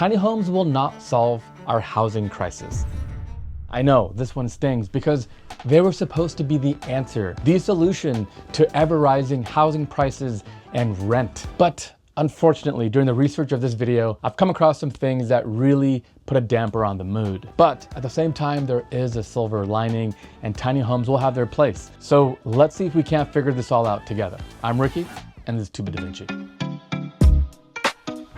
tiny homes will not solve our housing crisis. I know this one stings because they were supposed to be the answer, the solution to ever-rising housing prices and rent. But unfortunately, during the research of this video, I've come across some things that really put a damper on the mood. But at the same time, there is a silver lining and tiny homes will have their place. So let's see if we can't figure this all out together. I'm Ricky, and this is Too Bit Da Vinci.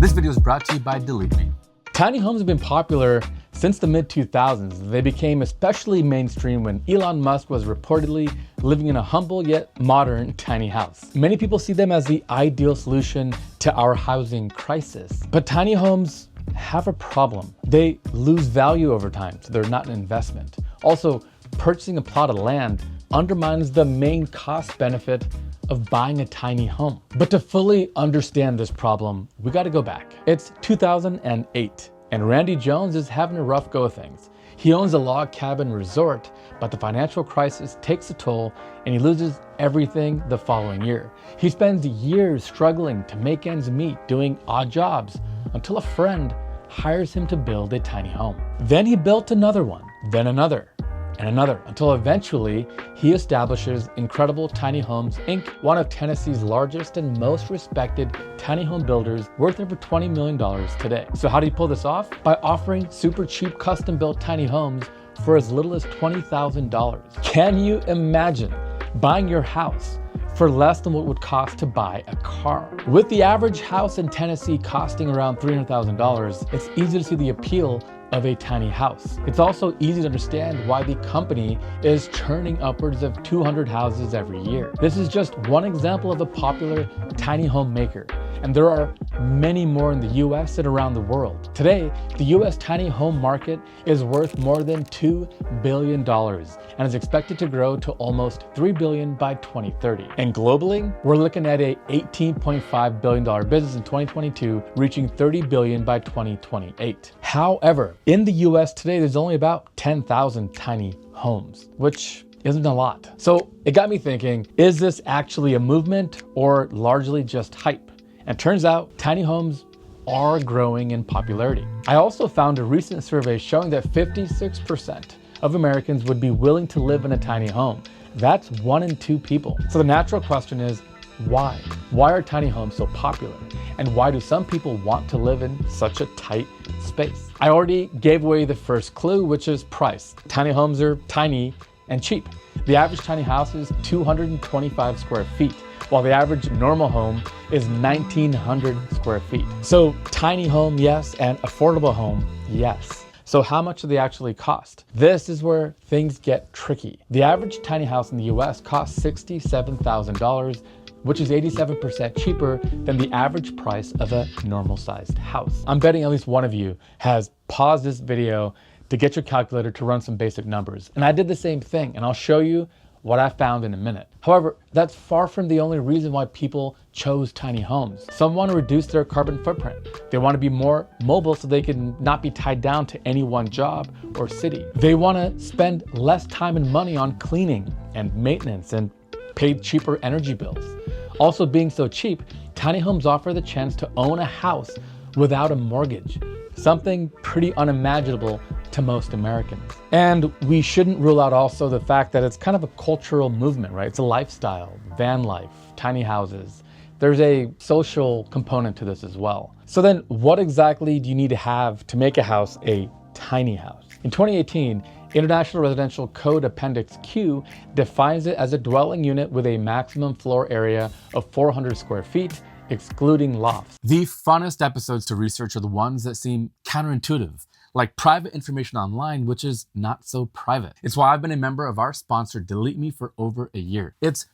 This video is brought to you by Delete Me. Tiny homes have been popular since the mid-2000s. They became especially mainstream when Elon Musk was reportedly living in a humble yet modern tiny house. Many people see them as the ideal solution to our housing crisis. But tiny homes have a problem. They lose value over time, so they're not an investment. Also, purchasing a plot of land undermines the main cost benefit of buying a tiny home. But to fully understand this problem, we gotta go back. It's 2008, and Randy Jones is having a rough go of things. He owns a log cabin resort, but the financial crisis takes a toll and he loses everything the following year. He spends years struggling to make ends meet, doing odd jobs, until a friend hires him to build a tiny home. Then he built another one, then another, and another, until eventually he establishes Incredible Tiny Homes, Inc., one of Tennessee's largest and most respected tiny home builders, worth over $20 million today. So how do you pull this off? By offering super cheap custom-built tiny homes for as little as $20,000. Can you imagine buying your house for less than what it would cost to buy a car? With the average house in Tennessee costing around $300,000, it's easy to see the appeal of a tiny house. It's also easy to understand why the company is churning upwards of 200 houses every year. This is just one example of a popular tiny home maker, and there are many more in the US and around the world. Today, the US tiny home market is worth more than $2 billion and is expected to grow to almost $3 billion by 2030. And globally, we're looking at a $18.5 billion business in 2022, reaching $30 billion by 2028. However, in the US today, there's only about 10,000 tiny homes, which isn't a lot. So it got me thinking, is this actually a movement or largely just hype? And turns out tiny homes are growing in popularity. I also found a recent survey showing that 56% of Americans would be willing to live in a tiny home. That's 1 in 2 people. So the natural question is, why? Why are tiny homes so popular? And why do some people want to live in such a tight space? I already gave away the first clue, which is price. Tiny homes are tiny and cheap. The average tiny house is 225 square feet, while the average normal home is 1,900 square feet. So tiny home, yes, and affordable home, yes. So how much do they actually cost? This is where things get tricky. The average tiny house in the US costs $67,000, which is 87% cheaper than the average price of a normal sized house. I'm betting at least one of you has paused this video to get your calculator to run some basic numbers. And I did the same thing, and I'll show you what I found in a minute. However, that's far from the only reason why people chose tiny homes. Some want to reduce their carbon footprint. They want to be more mobile so they can not be tied down to any one job or city. They want to spend less time and money on cleaning and maintenance and pay cheaper energy bills. Also, being so cheap, tiny homes offer the chance to own a house without a mortgage, something pretty unimaginable to most Americans. And we shouldn't rule out also the fact that it's kind of a cultural movement, right? It's a lifestyle, van life, tiny houses. There's a social component to this as well. So then what exactly do you need to have to make a house a tiny house? In 2018, International Residential Code Appendix Q defines it as a dwelling unit with a maximum floor area of 400 square feet, excluding lofts. The funnest episodes to research are the ones that seem counterintuitive, like private information online, which is not so private. It's why I've been a member of our sponsor, Delete Me, for over a year. It's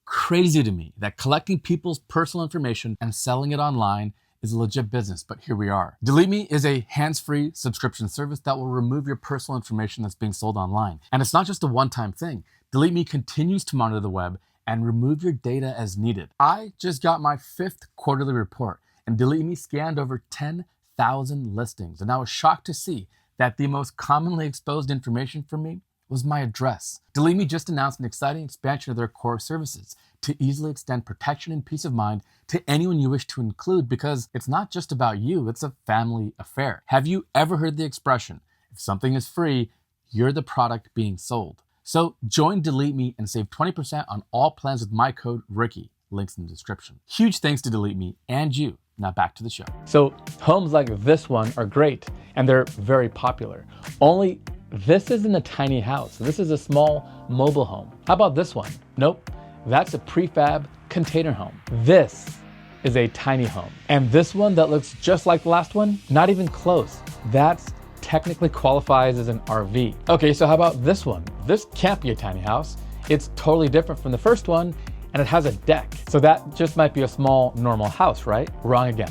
crazy to me that collecting people's personal information and selling it online is a legit business, but here we are. Delete Me is a hands-free subscription service that will remove your personal information that's being sold online. And it's not just a one-time thing. Delete Me continues to monitor the web and remove your data as needed. I just got my 5th quarterly report, and Delete Me scanned over 10,000 listings, and I was shocked to see that the most commonly exposed information from me was my address. Delete Me just announced an exciting expansion of their core services to easily extend protection and peace of mind to anyone you wish to include, because it's not just about you, it's a family affair. Have you ever heard the expression, if something is free, you're the product being sold? So join Delete Me and save 20% on all plans with my code Ricky. Links in the description. Huge thanks to Delete Me and you. Now back to the show. So homes like this one are great and they're very popular. Only this isn't a tiny house. This is a small mobile home. How about this one? Nope, that's a prefab container home. This is a tiny home. And this one that looks just like the last one, not even close. That's technically qualifies as an RV. Okay, so how about this one? This can't be a tiny house. It's totally different from the first one and it has a deck. So that just might be a small normal house, right? Wrong again.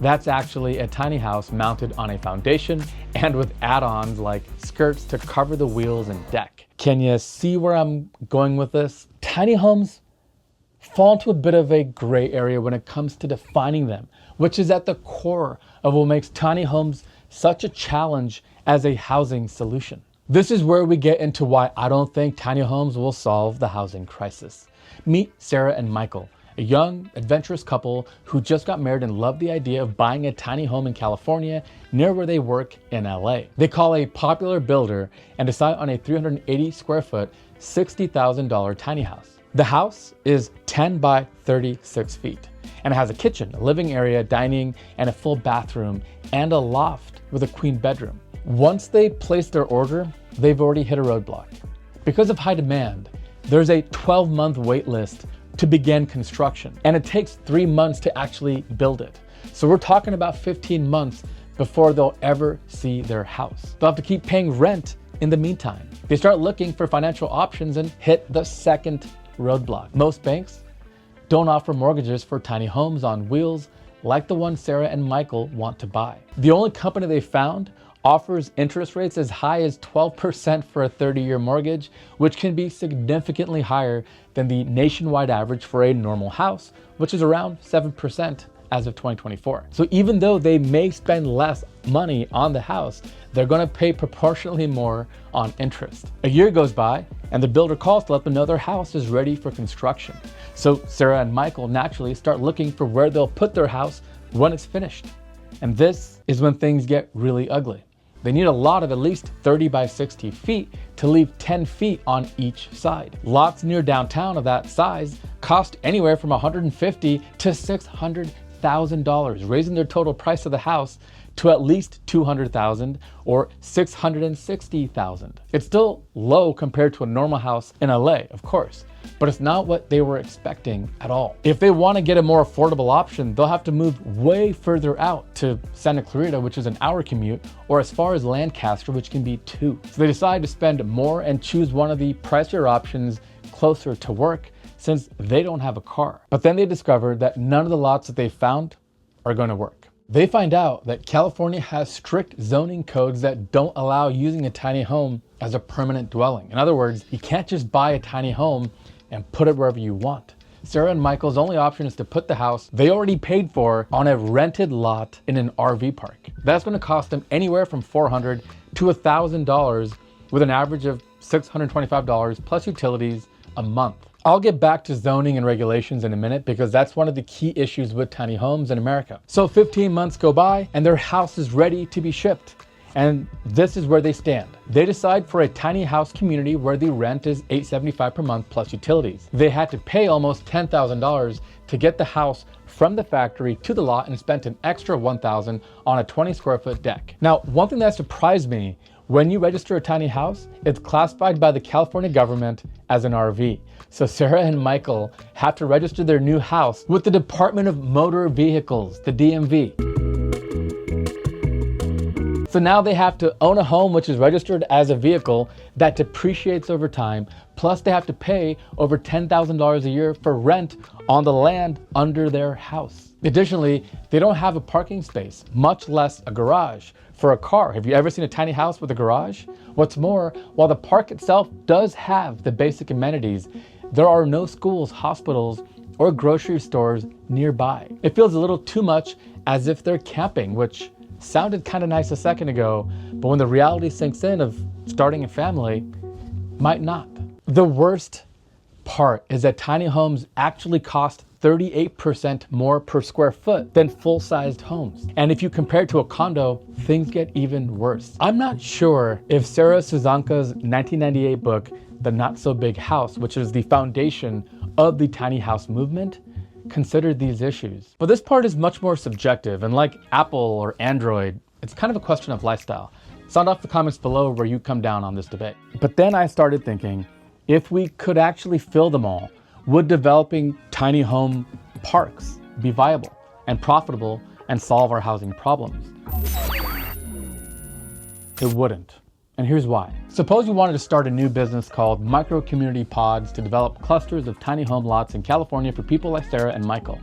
That's actually a tiny house mounted on a foundation and with add-ons like skirts to cover the wheels and deck. Can you see where I'm going with this? Tiny homes fall into a bit of a gray area when it comes to defining them, which is at the core of what makes tiny homes such a challenge as a housing solution. This is where we get into why I don't think tiny homes will solve the housing crisis. Meet Sarah and Michael, a young, adventurous couple who just got married and love the idea of buying a tiny home in California near where they work in LA. They call a popular builder and decide on a 380 square foot, $60,000 tiny house. The house is 10 by 36 feet and it has a kitchen, a living area, dining, and a full bathroom and a loft with a queen bedroom. Once they place their order, they've already hit a roadblock. Because of high demand, there's a 12-month wait list to begin construction, and it takes 3 months to actually build it. So we're talking about 15 months before they'll ever see their house. They'll have to keep paying rent in the meantime. They start looking for financial options and hit the second roadblock. Most banks don't offer mortgages for tiny homes on wheels like the one Sarah and Michael want to buy. The only company they found offers interest rates as high as 12% for a 30-year mortgage, which can be significantly higher than the nationwide average for a normal house, which is around 7% as of 2024. So even though they may spend less money on the house, they're gonna pay proportionally more on interest. A year goes by and the builder calls to let them know their house is ready for construction. So Sarah and Michael naturally start looking for where they'll put their house when it's finished. And this is when things get really ugly. They need a lot of at least 30 by 60 feet to leave 10 feet on each side. Lots near downtown of that size cost anywhere from $150,000 to $600,000, raising their total price of the house to at least $200,000 or $660,000. It's still low compared to a normal house in LA, of course, but it's not what they were expecting at all. If they want to get a more affordable option, they'll have to move way further out to Santa Clarita, which is an hour commute, or as far as Lancaster, which can be 2. So they decide to spend more and choose one of the pricier options closer to work since they don't have a car. But then they discover that none of the lots that they found are going to work. They find out that California has strict zoning codes that don't allow using a tiny home as a permanent dwelling. In other words, you can't just buy a tiny home and put it wherever you want. Sarah and Michael's only option is to put the house they already paid for on a rented lot in an RV park. That's going to cost them anywhere from $400 to $1,000 with an average of $625 plus utilities a month. I'll get back to zoning and regulations in a minute because that's one of the key issues with tiny homes in America. So 15 months go by and their house is ready to be shipped. And this is where they stand. They decide for a tiny house community where the rent is $875 per month plus utilities. They had to pay almost $10,000 to get the house from the factory to the lot and spent an extra $1,000 on a 20 square foot deck. Now, one thing that surprised me, when you register a tiny house, it's classified by the California government as an RV. So Sarah and Michael have to register their new house with the Department of Motor Vehicles, the DMV. So now they have to own a home which is registered as a vehicle that depreciates over time, plus they have to pay over $10,000 a year for rent on the land under their house. Additionally, they don't have a parking space, much less a garage for a car. Have you ever seen a tiny house with a garage? What's more, while the park itself does have the basic amenities, there are no schools, hospitals, or grocery stores nearby. It feels a little too much as if they're camping, which sounded kind of nice a second ago, but when the reality sinks in of starting a family, might not. The worst part is that tiny homes actually cost 38% more per square foot than full-sized homes. And if you compare it to a condo, things get even worse. I'm not sure if Sarah Suzanka's 1998 book, The Not So Big House, which is the foundation of the tiny house movement, considered these issues. But this part is much more subjective, and like Apple or Android, it's kind of a question of lifestyle. Sound off the comments below where you come down on this debate. But then I started thinking, if we could actually fill them all, would developing tiny home parks be viable and profitable and solve our housing problems? It wouldn't. And here's why. Suppose you wanted to start a new business called Micro Community Pods to develop clusters of tiny home lots in California for people like Sarah and Michael.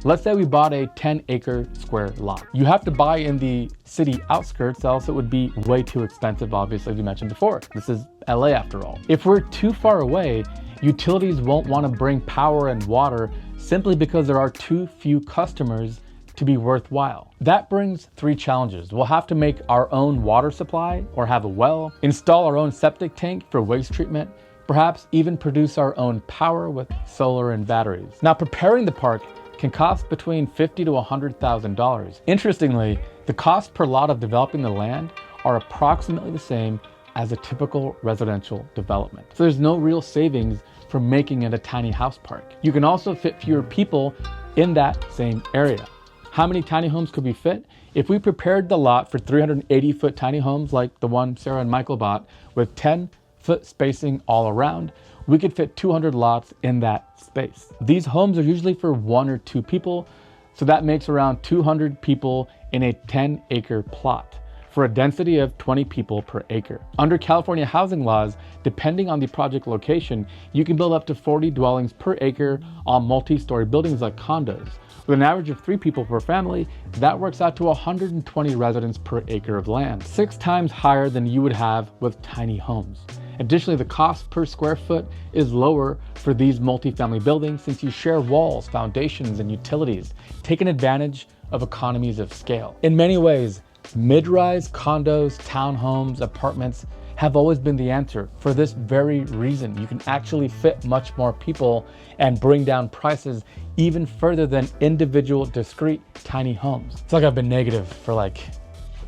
Let's say we bought a 10-acre square lot. You have to buy in the city outskirts, else it would be way too expensive, obviously, as we mentioned before. This is LA after all. If we're too far away, utilities won't want to bring power and water simply because there are too few customers to be worthwhile. That brings three challenges. We'll have to make our own water supply or have a well, install our own septic tank for waste treatment, perhaps even produce our own power with solar and batteries. Now, preparing the park can cost between $50,000 to $100,000. Interestingly, the cost per lot of developing the land are approximately the same as a typical residential development. So there's no real savings for making it a tiny house park. You can also fit fewer people in that same area. How many tiny homes could we fit? If we prepared the lot for 380-foot tiny homes like the one Sarah and Michael bought with 10-foot spacing all around, we could fit 200 lots in that space. These homes are usually for 1 or 2 people, so that makes around 200 people in a 10-acre plot for a density of 20 people per acre. Under California housing laws, depending on the project location, you can build up to 40 dwellings per acre on multi-story buildings like condos. With an average of 3 people per family, that works out to 120 residents per acre of land, 6 times higher than you would have with tiny homes. Additionally, the cost per square foot is lower for these multifamily buildings since you share walls, foundations, and utilities, taking advantage of economies of scale. In many ways, mid-rise condos, townhomes, apartments have always been the answer for this very reason. You can actually fit much more people and bring down prices even further than individual discrete tiny homes. It's like I've been negative for like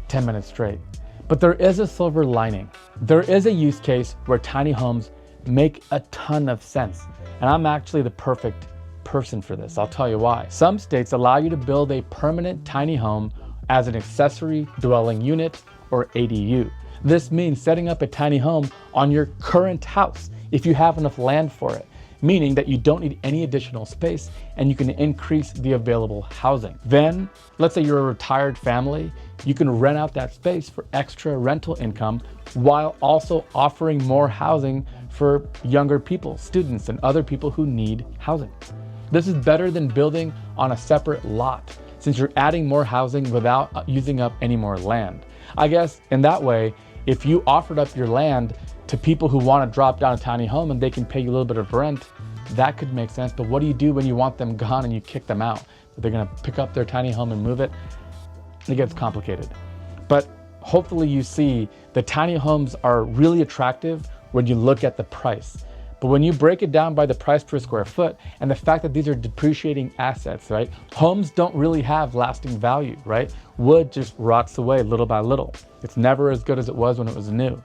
10 minutes straight. But there is a silver lining. There is a use case where tiny homes make a ton of sense. And I'm actually the perfect person for this. I'll tell you why. Some states allow you to build a permanent tiny home as an accessory dwelling unit or ADU. This means setting up a tiny home on your current house if you have enough land for it, meaning that you don't need any additional space and you can increase the available housing. Then, let's say you're a retired family, you can rent out that space for extra rental income while also offering more housing for younger people, students, and other people who need housing. This is better than building on a separate lot, since you're adding more housing without using up any more land. I guess in that way, if you offered up your land to people who want to drop down a tiny home and they can pay you a little bit of rent, that could make sense. But what do you do when you want them gone and you kick them out? They're gonna pick up their tiny home and move it? It gets complicated. But hopefully you see the tiny homes are really attractive when you look at the price. But when you break it down by the price per square foot and the fact that these are depreciating assets, right? Homes don't really have lasting value, right? Wood just rots away little by little. It's never as good as it was when it was new.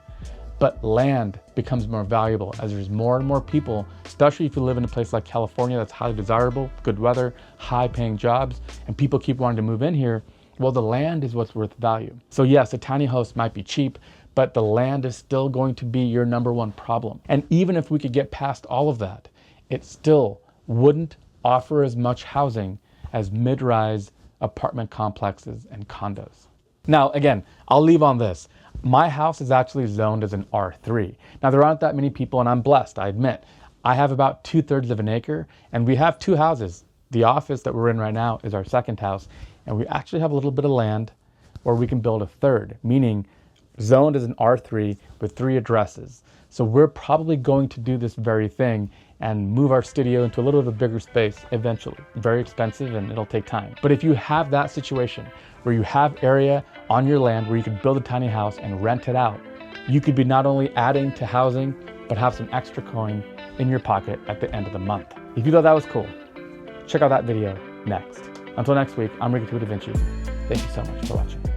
But land becomes more valuable as there's more and more people, especially if you live in a place like California that's highly desirable, good weather, high paying jobs, and people keep wanting to move in here. Well, the land is what's worth value. So yes, a tiny house might be cheap, but the land is still going to be your number one problem. And even if we could get past all of that, it still wouldn't offer as much housing as mid-rise apartment complexes and condos. Now, again, I'll leave on this. My house is actually zoned as an R3. Now, there aren't that many people, and I'm blessed, I admit. I have about 2/3 of an acre, and we have 2 houses. The office that we're in right now is our second house, and we actually have a little bit of land where we can build a third, meaning zoned as an R3 with 3 addresses. So we're probably going to do this very thing and move our studio into a little bit of a bigger space eventually. Very expensive and it'll take time. But if you have that situation where you have area on your land where you could build a tiny house and rent it out, you could be not only adding to housing but have some extra coin in your pocket at the end of the month. If you thought that was cool, check out that video next. Until next week, I'm Ricky Da Vinci. Thank you so much for watching.